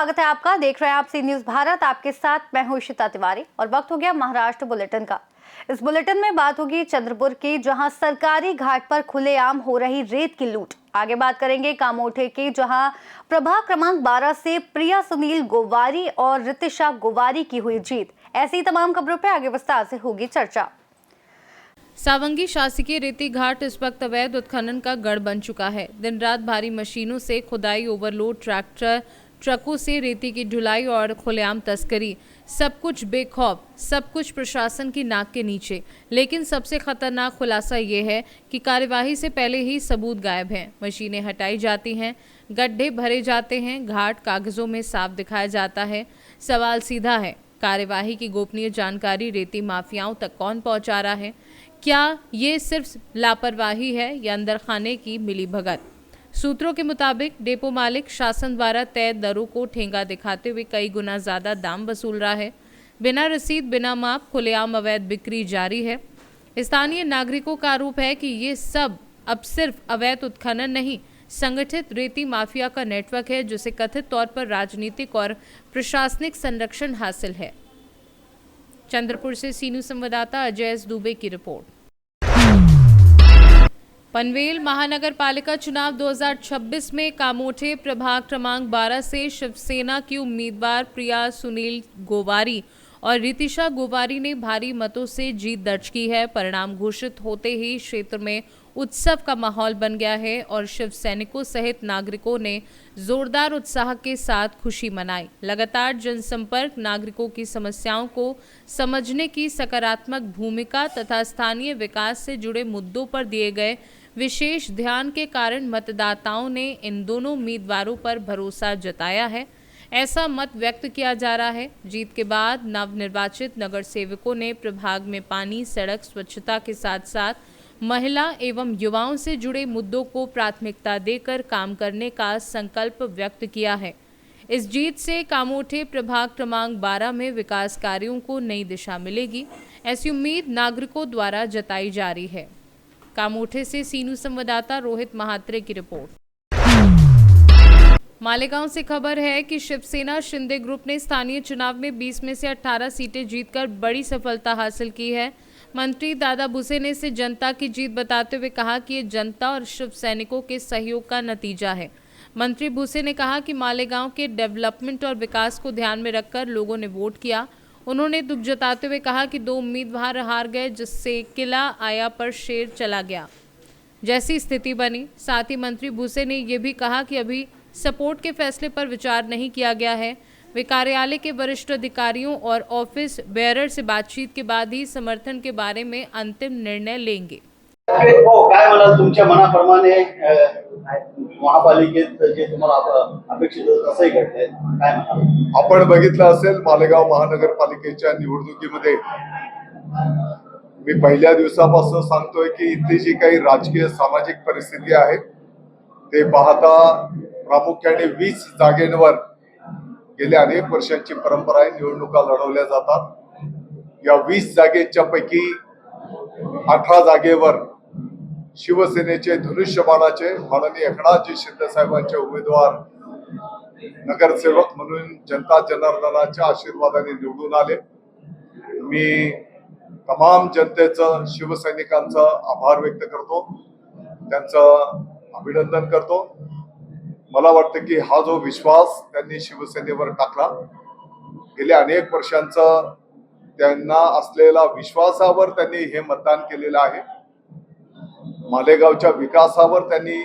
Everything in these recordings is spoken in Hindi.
स्वागत है आपका। देख रहे हैं आप सी न्यूज भारत। आपके साथ मैं हूं इशिता तिवारी और वक्त हो गया महाराष्ट्र बुलेटिन का। इस बुलेटिन में बात होगी चंद्रपुर की, जहां सरकारी घाट पर खुलेआम हो रही रेत की लूट। आगे बात करेंगे कामोठे की, जहां प्रभाग क्रमांक 12 से प्रिया सुनील गोवारी और रितिशा गोवारी की हुई जीत। ऐसी तमाम खबरों पर आगे विस्तार से होगी चर्चा। सावंगी शासकीय रेती घाट इस वक्त अवैध उत्खनन का गढ़ बन चुका है। दिन रात भारी मशीनों से खुदाई, ओवरलोड ट्रकों से रेती की ढुलाई और खुलेआम तस्करी, सब कुछ बेखौफ, सब कुछ प्रशासन की नाक के नीचे। लेकिन सबसे खतरनाक खुलासा ये है कि कार्यवाही से पहले ही सबूत गायब हैं। मशीनें हटाई जाती हैं, गड्ढे भरे जाते हैं, घाट कागजों में साफ दिखाया जाता है। सवाल सीधा है, कार्यवाही की गोपनीय जानकारी रेती माफियाओं तक कौन पहुंचा रहा है? क्या ये सिर्फ लापरवाही है या अंदर खाने की मिलीभगत? सूत्रों के मुताबिक डेपो मालिक शासन द्वारा तय दरों को ठेंगा दिखाते हुए कई गुना ज्यादा दाम वसूल रहा है। बिना रसीद, बिना माप खुलेआम अवैध बिक्री जारी है। स्थानीय नागरिकों का आरोप है कि ये सब अब सिर्फ अवैध उत्खनन नहीं, संगठित रेती माफिया का नेटवर्क है, जिसे कथित तौर पर राजनीतिक और प्रशासनिक संरक्षण हासिल है। चंद्रपुर से सीनू संवाददाता अजय एस दुबे की रिपोर्ट। पनवेल महानगर पालिका चुनाव 2026 में कामोठे प्रभाग क्रमांक 12 से शिवसेना की उम्मीदवार प्रिया सुनील गोवारी और रितिशा गोवारी ने भारी मतों से जीत दर्ज की है। परिणाम घोषित होते ही क्षेत्र में उत्सव का माहौल बन गया है और शिव सैनिकों सहित नागरिकों ने जोरदार उत्साह के साथ खुशी मनाई। लगातार जनसंपर्क, नागरिकों की समस्याओं को समझने की सकारात्मक भूमिका तथा स्थानीय विकास से जुड़े मुद्दों पर दिए गए विशेष ध्यान के कारण मतदाताओं ने इन दोनों उम्मीदवारों पर भरोसा जताया है, ऐसा मत व्यक्त किया जा रहा है। जीत के बाद नवनिर्वाचित नगर सेवकों ने प्रभाग में पानी, सड़क, स्वच्छता के साथ साथ महिला एवं युवाओं से जुड़े मुद्दों को प्राथमिकता देकर काम करने का संकल्प व्यक्त किया है। इस जीत से कामोठे प्रभाग क्रमांक 12 में विकास कार्यों को नई दिशा मिलेगी, ऐसी उम्मीद नागरिकों द्वारा जताई जा रही है। कामोठे से सीनू संवाददाता रोहित महात्रे की रिपोर्ट। मालेगांव से खबर है कि शिवसेना शिंदे ग्रुप ने स्थानीय चुनाव में 20 में से 18 सीटें जीतकर बड़ी सफलता हासिल की है। मंत्री दादा भुसे ने इसे जनता की जीत बताते हुए कहा कि ये जनता और शिव सैनिकों के सहयोग का नतीजा है। मंत्री भुसे ने कहा कि मालेगांव के डेवलपमेंट और विकास को ध्यान में रखकर लोगों ने वोट किया। उन्होंने दुख जताते हुए कहा कि 2 उम्मीदवार हार गए, जिससे किला आया पर शेर चला गया जैसी स्थिति बनी। साथ ही मंत्री भुसे ने यह भी कहा कि अभी सपोर्ट के फैसले पर विचार नहीं किया गया है। वे कार्यालय के वरिष्ठ अधिकारियों और ऑफिस बेयरर से बातचीत के बाद ही समर्थन के बारे में अंतिम निर्णय लेंगे। हो काय म्हणाल, तुमच्या मनाप्रमाणे महापालिकेत जे तुम्हाला अपेक्षित होतं तसंही घडतंय, काय म्हणाल? आपण बघितलं असेल मालेगाव महानगरपालिकेच्या निवडणुकीमध्ये मी पहिल्या दिवसापासून सांगतोय की इथली जी काही राजकीय सामाजिक परिस्थिती आहे ते पाहता प्रामुख्याने 20 जागेंवर गेल्या अनेक वर्षांची परंपरा आहे, निवडणुका लढवल्या जातात। या 20 जागेच्या पैकी 18 जागेवर शिवसेनेचे धनुष्यबाणाचे माननीय एकनाथजी शिंदे साहेबांचे उमेदवार नगरसेवक म्हणून जनता जनार्दनाच्या आशीर्वादाने निवडून आले। मी तमाम जनतेचं, शिवसैनिकांचं आभार व्यक्त करतो, त्यांचं अभिनंदन करतो। मला वाटतं की हा जो विश्वास त्यांनी शिवसेनेवर टाकला, गेल्या अनेक वर्षांचा त्यांना असलेला विश्वासावर त्यांनी हे मतदान केलेलं आहे। मालेगावच्या विकासावर त्यांनी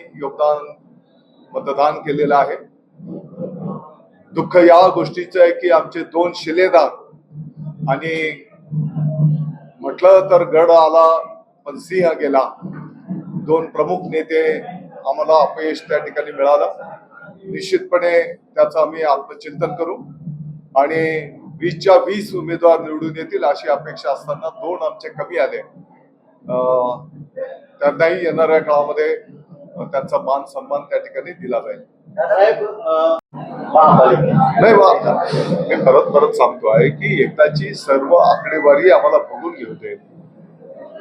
मतदान केलेलं आहे। दुःख या गोष्टीचं आहे की आमचे 2 शिलेदार आणि म्हटलं तर गड आला पण सिंह गेला, 2 प्रमुख नेते आम्हाला अपयश त्या ठिकाणी मिळालं। निश्चितपणे त्याचं आम्ही आत्मचिंतन करू आणि 20च्या 20 उमेदवार निवडून येतील अशी अपेक्षा असताना 2 आमचे कमी आले। त्यांनाही येणाऱ्या काळामध्ये त्यांचा मान सन्मान त्या ठिकाणी दिला जाईल। मी परत सांगतो आहे की एकदाची सर्व आकडेवारी आम्हाला बघून घेऊ दे,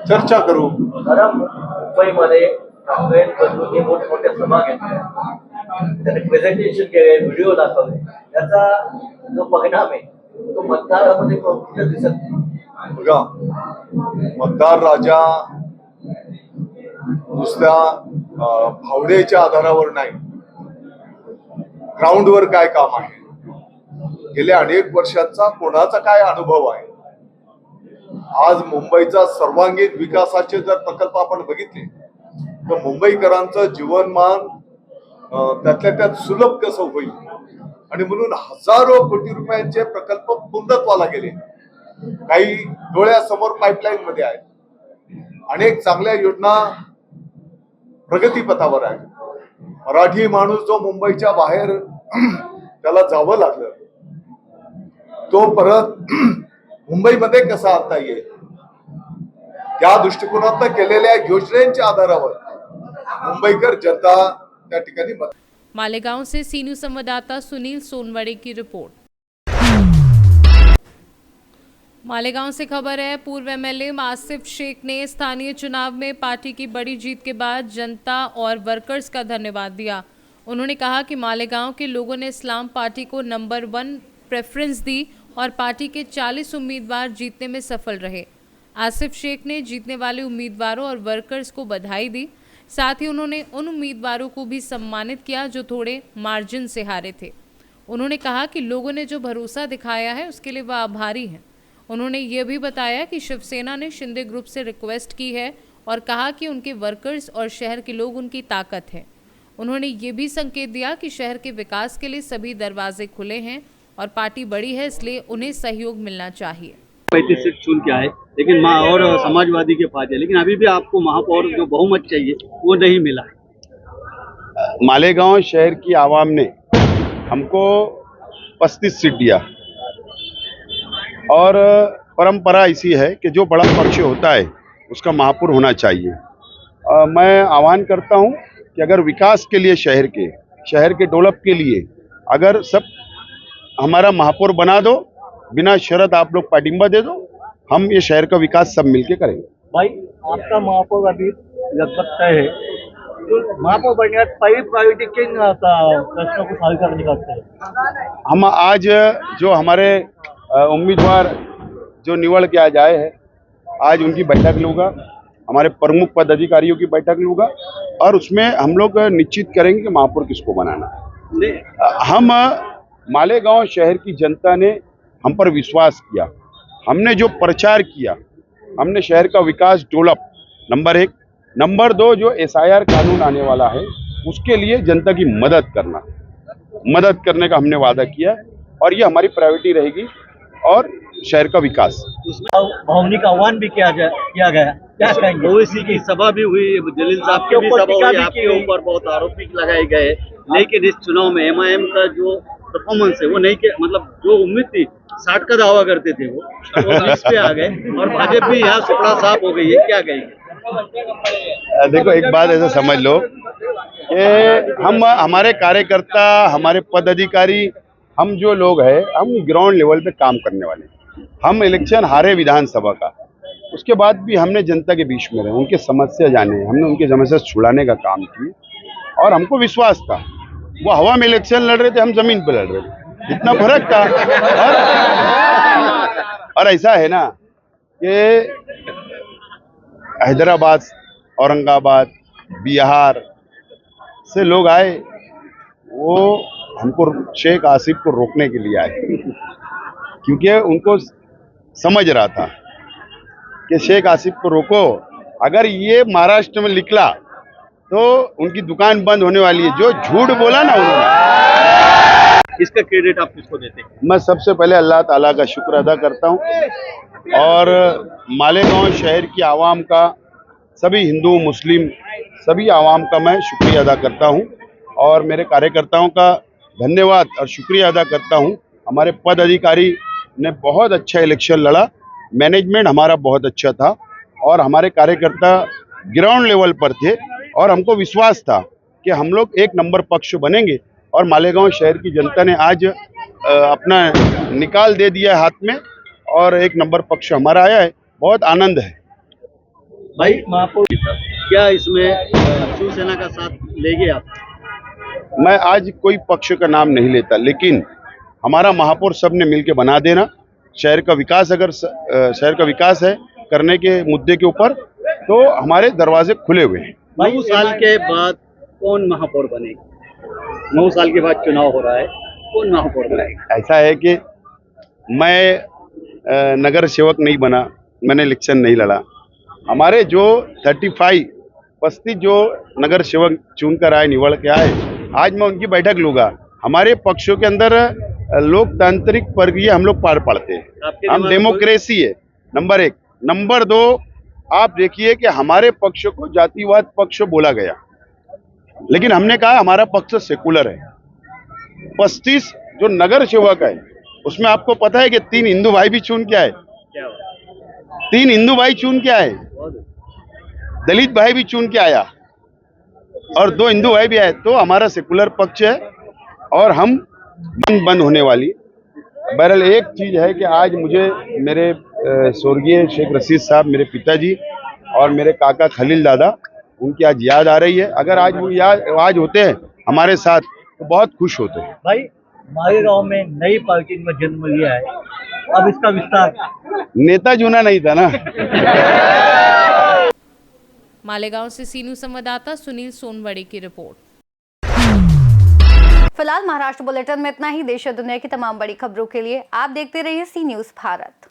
चर्चा करू। मुंबईमध्ये काँग्रेस बंधूंनी मोठमोठ्या सभा घेतल्या, त्याने प्रेझेंटेशन केले, व्हिडिओ दाखवले, त्याचा जो परिणाम आहे तो मतदारामध्ये कुठे दिसत नाही. बघा, मतदार राजा नुसत्या भावनेच्या आधारावर नाही, ग्राउंडवर काय काम आहे, गेल्या अनेक वर्षांचा कोणाचा काय अनुभव आहे. आज मुंबईचा सर्वांगीण विकासाचे जर प्रकल्प आपण बघितले तर मुंबईकरांचं जीवनमान त्यातल्या त्यात सुलभ कसं होईल, आणि म्हणून हजारो कोटी रुपयांचे प्रकल्प पूर्णत्वाला गेले. काही डोळ्यासमोर पाईपलाईन मध्ये आहेत, अनेक चांगल्या योजना प्रगतीपथावर आहेत. मराठी माणूस जो मुंबईच्या बाहेर त्याला जावं लागलं, तो परत मुंबईमध्ये कसा आणता येईल, त्या दृष्टिकोनातून केलेल्या योजनेच्या आधारावर मुंबईकर जनता त्या ठिकाणी मालेगांव से सी न्यूज संवाददाता सुनील सोनवड़े की रिपोर्ट। मालेगांव से खबर है, पूर्व एमएलए आसिफ शेख ने स्थानीय चुनाव में पार्टी की बड़ी जीत के बाद जनता और वर्कर्स का धन्यवाद दिया। उन्होंने कहा कि मालेगांव के लोगों ने इस्लाम पार्टी को नंबर 1 प्रेफरेंस दी और पार्टी के 40 उम्मीदवार जीतने में सफल रहे। आसिफ शेख ने जीतने वाले उम्मीदवारों और वर्कर्स को बधाई दी। साथ ही उन्होंने उन उम्मीदवारों को भी सम्मानित किया जो थोड़े मार्जिन से हारे थे। उन्होंने कहा कि लोगों ने जो भरोसा दिखाया है उसके लिए वह आभारी हैं। उन्होंने ये भी बताया कि शिवसेना ने शिंदे ग्रुप से रिक्वेस्ट की है और कहा कि उनके वर्कर्स और शहर के लोग उनकी ताकत हैं। उन्होंने ये भी संकेत दिया कि शहर के विकास के लिए सभी दरवाजे खुले हैं और पार्टी बड़ी है, इसलिए उन्हें सहयोग मिलना चाहिए। 35 सीट चुन के आए, लेकिन और समाजवादी के पास है, लेकिन अभी भी आपको महापौर जो बहुमत चाहिए वो नहीं मिला है। मालेगांव शहर की आवाम ने हमको 35 सीट दिया और परंपरा ऐसी है कि जो बड़ा पक्ष होता है उसका महापौर होना चाहिए। मैं आह्वान करता हूं कि अगर विकास के लिए शहर के डेवलप के लिए अगर सब हमारा महापौर बना दो, बिना शर्त आप लोग पार्टिंबा दे दो, हम ये शहर का विकास सब मिलके करेंगे। भाई आपका महापौर अभी लगभग तय है, तो महापौर बनने का पहली प्रायोरिटी किन प्रश्नों को हल करने का है? हम आज जो हमारे उम्मीदवार जो निवड़ के आज आए हैं, आज उनकी बैठक लूँगा, हमारे प्रमुख पदाधिकारियों की बैठक लूँगा और उसमें हम लोग निश्चित करेंगे कि महापौर किसको बनाना। हम मालेगांव शहर की जनता ने हम पर विश्वास किया, हमने जो प्रचार किया, हमने शहर का विकास डेवलप, नंबर 1, नंबर 2 जो SIR कानून आने वाला है उसके लिए जनता की मदद करने का हमने वादा किया और ये हमारी प्रायोरिटी रहेगी और शहर का विकास। भवनी का आह्वान भी किया गया, क्या कहेंगे? ओवैसी की सभा भी हुई, जलील साहब की भी सभा हुई, आपके ऊपर बहुत आरोप भी लगाए गए, लेकिन इस चुनाव में MIM का जो परफॉर्मेंस है वो नहीं के, मतलब जो उम्मीद थी 60 का दावा करते थे वो 20 पे आ गए और भाजपा भी यहाँ सुपड़ा साफ हो गई है, क्या कहेंगे? देखो एक बात ऐसा समझ लो कि हम हमारे कार्यकर्ता, हमारे पदाधिकारी, हम जो लोग हैं, हम ग्राउंड लेवल पे काम करने वाले हैं। हम इलेक्शन हारे विधानसभा का, उसके बाद भी हमने जनता के बीच में रहे, उनके समस्या जाने, हमने उनकी समस्या छुड़ाने का काम किया और हमको विश्वास था। वो हवा में इलेक्शन लड़ रहे थे, हम जमीन पे लड़ रहे थे, इतना फर्क था। और ऐसा है ना कि हैदराबाद, औरंगाबाद, बिहार से लोग आए, वो हमको शेख आसिफ को रोकने के लिए आए, क्योंकि उनको समझ रहा था कि शेख आसिफ को रोको, अगर ये महाराष्ट्र में निकला तो उनकी दुकान बंद होने वाली है। जो झूठ बोला ना उन्होंने, इसका क्रेडिट आप किसको देते हैं? मैं सबसे पहले अल्लाह ताला का शुक्र अदा करता हूं और मालेगांव शहर की आवाम का, सभी हिंदू मुस्लिम सभी आवाम का मैं शुक्रिया अदा करता हूं और मेरे कार्यकर्ताओं का धन्यवाद और शुक्रिया अदा करता हूं। हमारे पद अधिकारी ने बहुत अच्छा इलेक्शन लड़ा, मैनेजमेंट हमारा बहुत अच्छा था और हमारे कार्यकर्ता ग्राउंड लेवल पर थे और हमको विश्वास था कि हम लोग एक नंबर पक्ष बनेंगे और मालेगांव शहर की जनता ने आज अपना निकाल दे दिया है हाथ में और एक नंबर पक्ष हमारा आया है, बहुत आनंद है। भाई महापौर क्या इसमें शिवसेना का साथ लेंगे आप? मैं आज कोई पक्ष का नाम नहीं लेता, लेकिन हमारा महापौर सब ने मिलकर बना देना। शहर का विकास अगर शहर का विकास है करने के मुद्दे के ऊपर, तो हमारे दरवाजे खुले हुए हैं। 9 साल के बाद कौन महापौर बनेगा? 9 साल के बाद चुनाव हो रहा है, कौन महापौर बनेगा? ऐसा है कि मैं नगर सेवक नहीं बना, मैंने इलेक्शन नहीं लड़ा। हमारे जो 35 जो नगर सेवक चुनकर आए, निवड़ के आए, आज मैं उनकी बैठक लूंगा। हमारे पक्षों के अंदर लोकतांत्रिक प्रक्रिया हम लोग पार पाड़ते हैं, आपके हम दिमाग में डेमोक्रेसी है नंबर 1। नंबर 2, आप देखिए कि हमारे पक्ष को जातिवाद पक्ष बोला गया, लेकिन हमने कहा हमारा पक्ष सेकुलर है। 35 जो नगर सेवक है उसमें आपको पता है कि 3 हिंदू भाई भी चुन के आए, क्या हुआ? 3 हिंदू भाई चुन के आए, दलित भाई भी चुन के आया और 2 हिंदू भाई भी आए। तो हमारा सेकुलर पक्ष है और हम बंद होने वाली। बहरहाल एक चीज है कि आज मुझे मेरे स्वर्गीय शेख रशीद साहब, मेरे पिताजी और मेरे काका खलील दादा, उनकी आज याद आ रही है। अगर आज वो याद आज होते हैं हमारे साथ तो बहुत खुश होते हैं। भाई, मालेगांव में नई पार्टी में जन्म लिया है, अब इसका विस्तार। नेता चुना नहीं था ना। मालेगांव से सी न्यूज़ संवाददाता सुनील सोनवड़े की रिपोर्ट। फिलहाल महाराष्ट्र बुलेटिन में इतना ही। देश और दुनिया की तमाम बड़ी खबरों के लिए आप देखते रहिए सी न्यूज़ भारत।